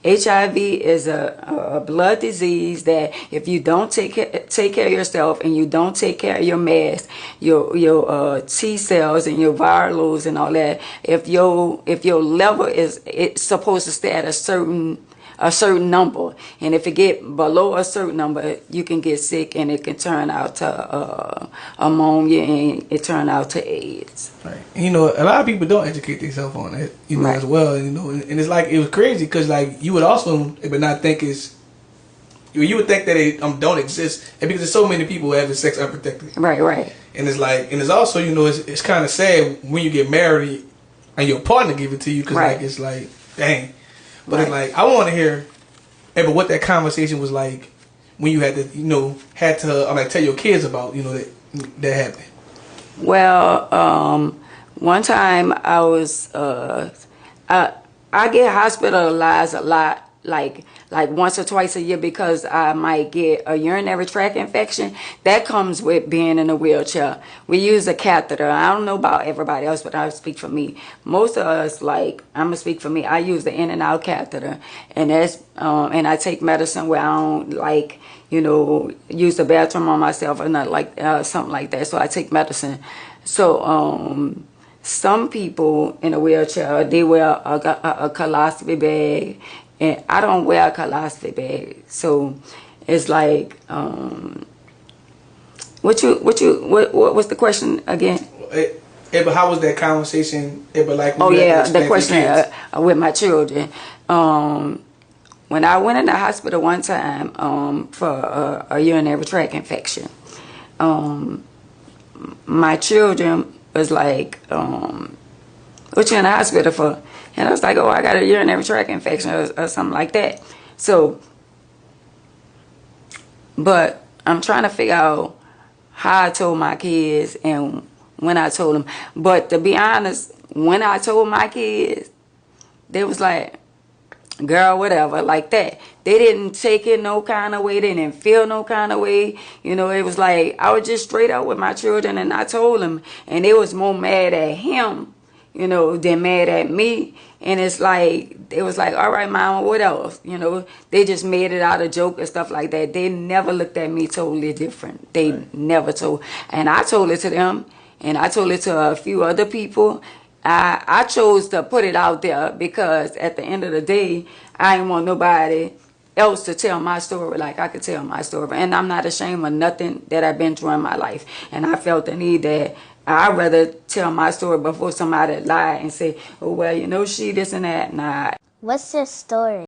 HIV is a blood disease that if you don't take care of yourself and you don't take care of your mask, your T cells and your virals and all that, if your level it's supposed to stay at a certain number, and if it get below a certain number, you can get sick and it can turn out to pneumonia and it turn out to AIDS. Right. You know, a lot of people don't educate themselves on that, you know, as well. You know, and it's like, it was crazy because like you would also, but not think it's, you would think that it don't exist, and because there's so many people who have sex unprotected. Right. And it's like, and it's also, you know, it's kind of sad when you get married and your partner give it to you, because like it's like, dang. But it's like, I want to hear, but what that conversation was like when you had to, you know, tell your kids about, you know, that happened. Well, one time I was, I get hospitalized a lot, like once or twice a year, because I might get a urinary tract infection. That comes with being in a wheelchair. We use a catheter. I don't know about everybody else, but I speak for me. Most of us, like, I'm gonna speak for me, I use the in and out catheter, and that's and I take medicine where I don't, like, you know, use the bathroom on myself or not, like something like that. So I take medicine. So some people in a wheelchair, they wear a colostomy bag. And I don't wear a colostomy bag, so it's like, what was the question again? But how was that conversation? But like, the question with my children. When I went in the hospital one time for a urinary tract infection, my children was like, "What you in the hospital for?" And I was like, "Oh, I got a urinary tract infection or something like that." So, but I'm trying to figure out how I told my kids and when I told them. But to be honest, when I told my kids, they was like, "Girl, whatever," like that. They didn't take it no kind of way. They didn't feel no kind of way. You know, it was like, I was just straight up with my children and I told them. And they was more mad at him, you know, than mad at me. And it's like, it was like, all right, mama, what else? You know, they just made it out of joke and stuff like that. They never looked at me totally different. They never told. And I told it to them, and I told it to a few other people. I chose to put it out there because at the end of the day, I didn't want nobody else to tell my story like I could tell my story. And I'm not ashamed of nothing that I've been through in my life. And I felt the need that I'd rather tell my story before somebody lie and say, "Oh, well, you know, she this and that." Nah. What's your story?